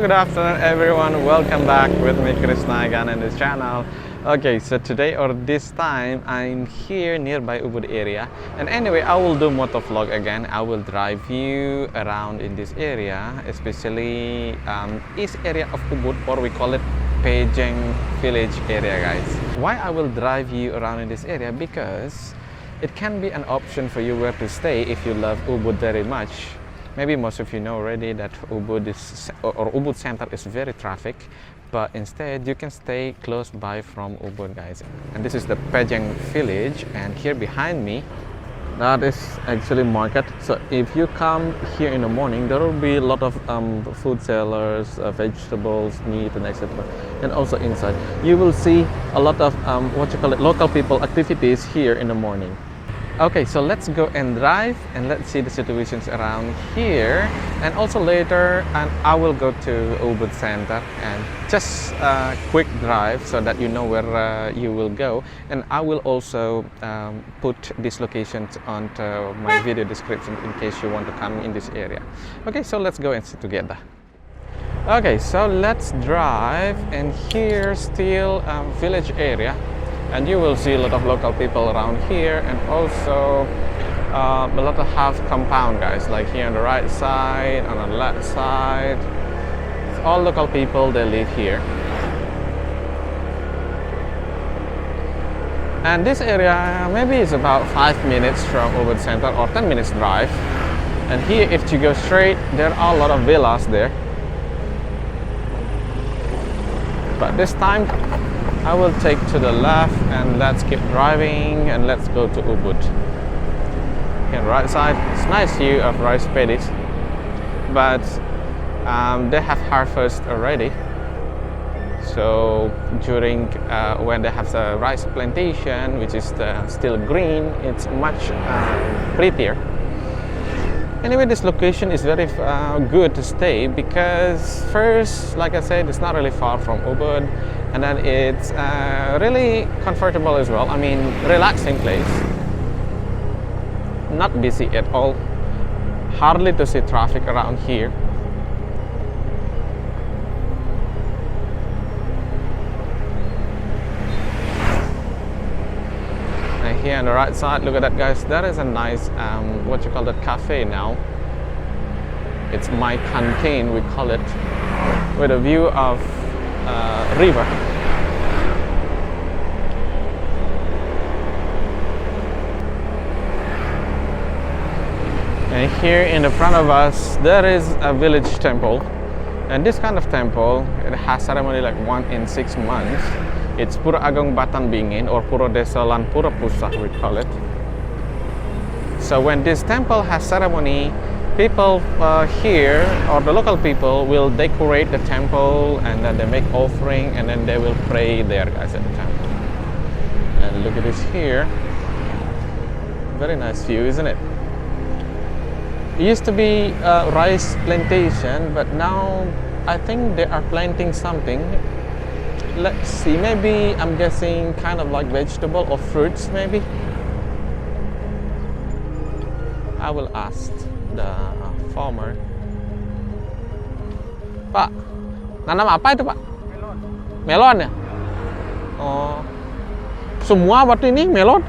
good afternoon everyone. Welcome back with me Krishna again in this channel. Okay, so today or this time I'm here nearby Ubud area, and anyway I will do motovlog again. I will drive you around in this area, especially east area of Ubud, or we call it Pejeng village area, guys. Why I will drive you around in this area? Because it can be an option for you where to stay if you love Ubud very much. Maybe most of you know already that Ubud Center is very traffic, but instead you can stay close by from Ubud, guys. And this is the Pejeng village, and here behind me, that is actually market. So if you come here in the morning, there will be a lot of food sellers, vegetables, meat, and etc. And also inside, you will see a lot of local people activities here in the morning. Okay, so let's go and drive and let's see the situations around here, and also later and I will go to Ubud Center and just a quick drive so that you know where you will go, and I will also put these locations onto my video description in case you want to come in this area. Okay, so let's go and sit together. Okay, so let's drive, and here still village area. And you will see a lot of local people around here, and also a lot of half compound, guys, like here on the right side, on the left side. It's all local people, they live here. And this area maybe is about 5 minutes from Ubud Center, or 10 minutes drive. And here, if you go straight, there are a lot of villas there. But this time I will take to the left, and let's keep driving and let's go to Ubud. Okay, right side, it's nice view of rice paddies, but they have harvest already. So during when they have the rice plantation, which is still green, it's much prettier. Anyway, this location is very good to stay because first, like I said, it's not really far from Ubud, and then it's really comfortable as well. I mean, relaxing place, not busy at all, hardly to see traffic around here. Here on the right side, look at that, guys. That is a nice what you call that cafe now. It's my canteen, we call it, with a view of river. And here in the front of us there is a village temple, and this kind of temple, it has ceremony like 1 in 6 months. It's Pura Agong Batan Bingin, or Pura Desa Lan Pura Pusat, we call it. So when this temple has ceremony, people here, or the local people, will decorate the temple, and then they make offering, and then they will pray there, guys, at the temple. And look at this here. Very nice view, isn't it? It used to be a rice plantation, but now I think they are planting something. Let's see, maybe I'm guessing kind of like vegetable or fruits, maybe. I will ask the farmer. Pak, nanam apa itu, Pak? Melon. Melon ya? Oh, semua berarti ini melon?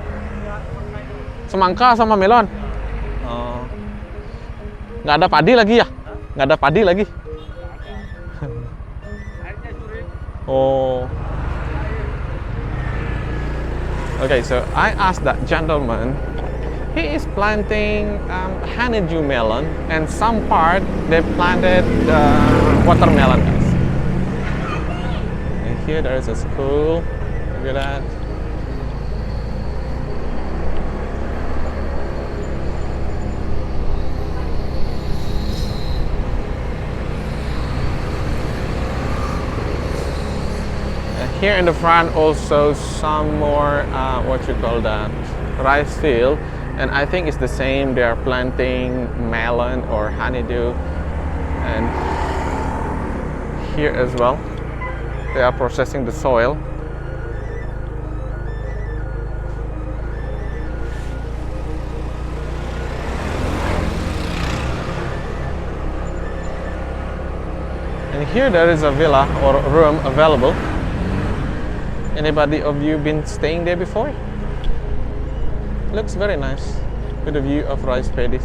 Semangka sama melon? Oh, nggak ada padi lagi ya? Nggak ada padi lagi? Oh. Okay, so I asked that gentleman. He is planting honeydew melon, and some part they planted watermelon, guys. And here there is a school. Look at that. Here in the front also some more what you call that, rice field, and I think it's the same. They are planting melon or honeydew, and here as well they are processing the soil. And here there is a villa or room available. Anybody of you been staying there before? Looks very nice with a view of rice paddies.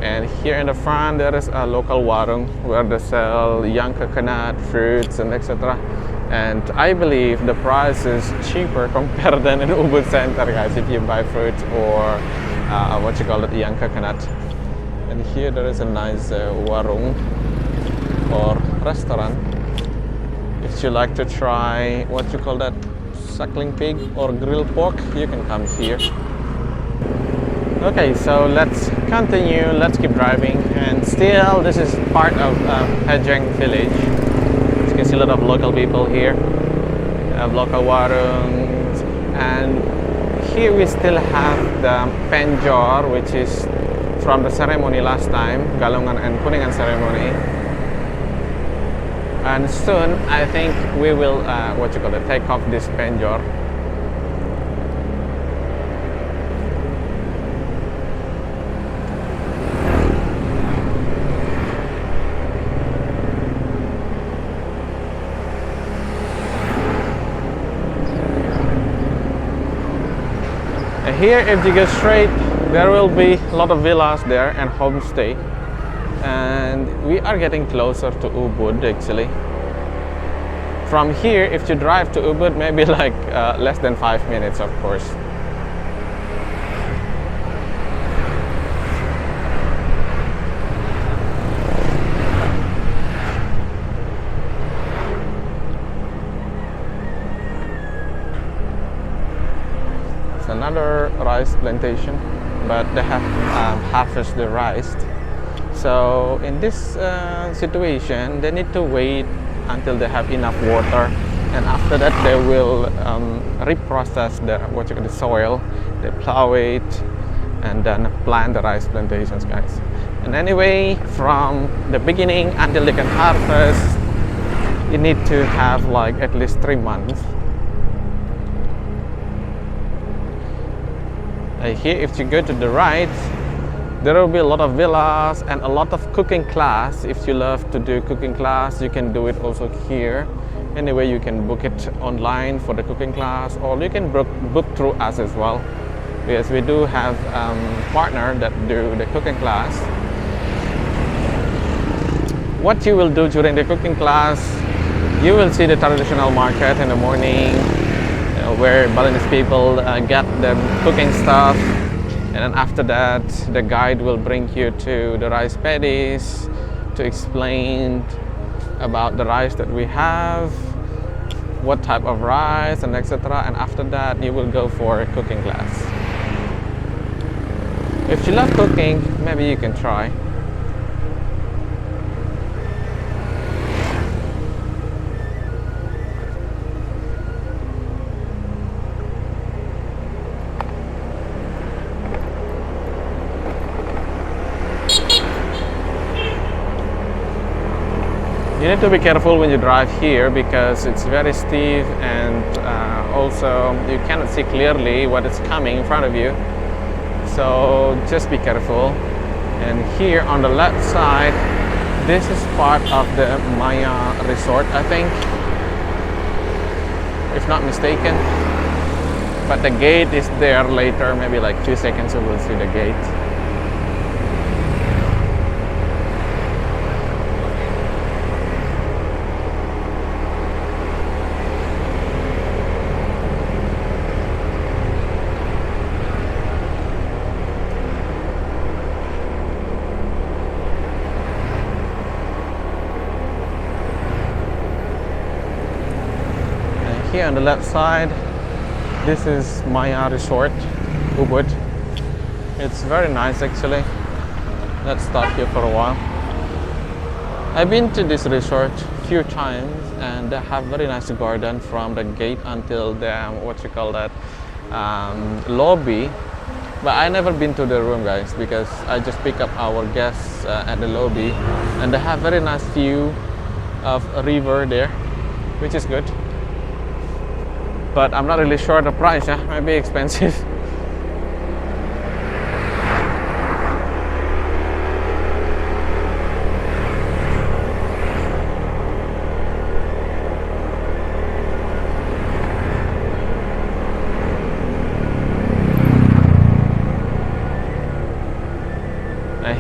And here in the front there is a local warung where they sell young coconut, fruits and etc. And I believe the price is cheaper compared than in Ubud Center, guys, if you buy fruits or what you call it, young coconut. And here there is a nice warung or restaurant. If you like to try what you call that, suckling pig or grilled pork, you can come here. Okay, so let's continue, let's keep driving, and still this is part of Pejeng village. As you can see a lot of local people here, have local warungs, and here we still have the penjor, which is from the ceremony last time, Galungan and Kuningan ceremony. And soon I think we will, take off this penjor. Here, if you go straight, there will be a lot of villas there and homestay. And we are getting closer to Ubud actually. From here, if you drive to Ubud, maybe like less than 5 minutes, of course. Another rice plantation, but they have harvested the rice. So in this situation, they need to wait until they have enough water, and after that they will reprocess the soil. They plow it and then plant the rice plantations, guys. And anyway, from the beginning until they can harvest, you need to have like at least 3 months. Here, if you go to the right, there will be a lot of villas and a lot of cooking class. If you love to do cooking class, you can do it also here. Anyway, you can book it online for the cooking class, or you can book through us as well, because we do have partner that do the cooking class. What you will do during the cooking class, you will see the traditional market in the morning, where Balinese people get the cooking stuff, and then after that the guide will bring you to the rice paddies to explain about the rice that we have, what type of rice and etc. And after that you will go for a cooking class. If you love cooking, maybe you can try. You need to be careful when you drive here because it's very steep, and also you cannot see clearly what is coming in front of you. So just be careful. And here on the left side, this is part of the Maya Resort, I think, if not mistaken. But the gate is there later, maybe like 2 seconds you will see the gate. Here on the left side, this is Maya Resort, Ubud. It's very nice actually. Let's stop here for a while. I've been to this resort a few times, and they have very nice garden from the gate until the lobby. But I never been to the room, guys, because I just pick up our guests at the lobby, and they have very nice view of a river there, which is good. But I'm not really sure the price. Yeah, might be expensive.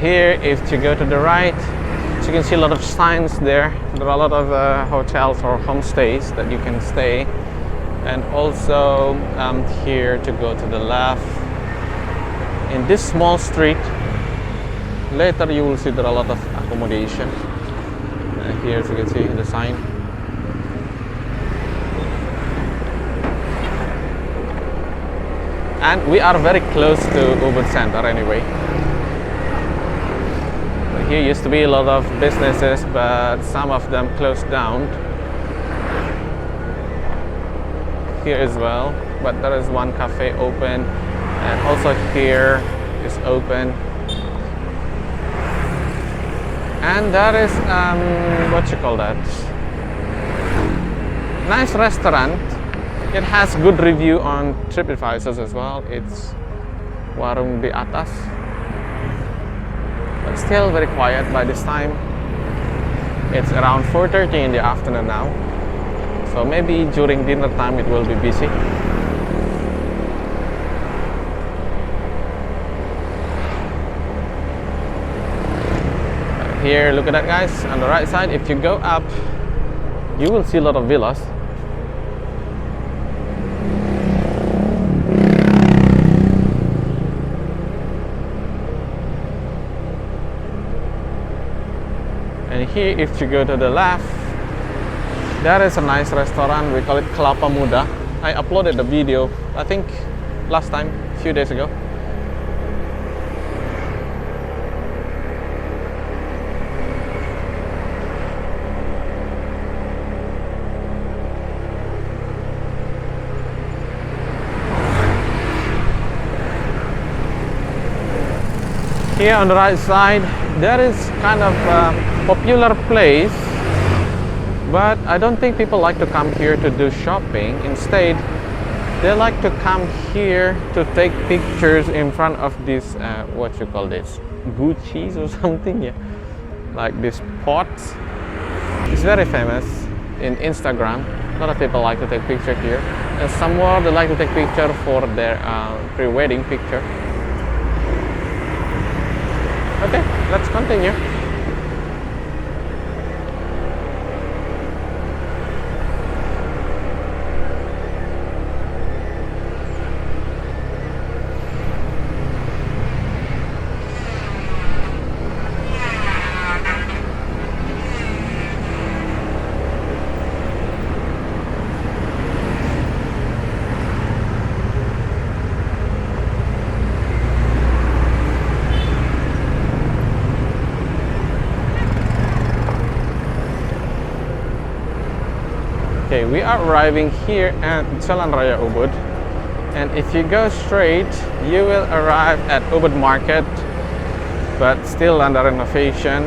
Here, if you go to the right, you can see a lot of signs there. There are a lot of hotels or homestays that you can stay. And also here to go to the left, in this small street, later you will see there are a lot of accommodation. Here, as you can see the sign. And we are very close to Ubud Center anyway. Here used to be a lot of businesses, but some of them closed down. Here as well, but there is one cafe open, and also here is open. And there is what you call that? Nice restaurant. It has good review on TripAdvisor as well. It's Warung di Atas. But still very quiet by this time. It's around 4:30 in the afternoon now, so maybe during dinner time it will be busy. Here, look at that, guys, on the right side. If you go up, you will see a lot of villas. And here, if you go to the left, there is a nice restaurant. We call it Kelapa Muda. I uploaded the video, I think, last time, a few days ago. Here on the right side, there is kind of popular place, but I don't think people like to come here to do shopping. Instead, they like to come here to take pictures in front of this what you call this, Gucci's or something, yeah, like this pot. It's very famous in Instagram. A lot of people like to take picture here, and some more they like to take picture for their pre-wedding picture. Okay, let's continue. Okay, we are arriving here at Jalan Raya Ubud, and if you go straight, you will arrive at Ubud Market, but still under renovation,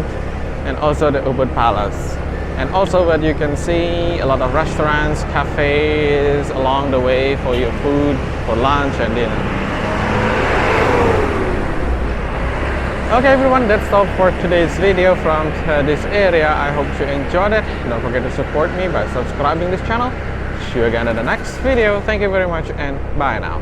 and also the Ubud Palace. And also what you can see, a lot of restaurants, cafes along the way for your food, for lunch and dinner. Okay everyone, that's all for today's video from this area. I hope you enjoyed it. Don't forget to support me by subscribing this channel. See you again in the next video. Thank you very much and bye now.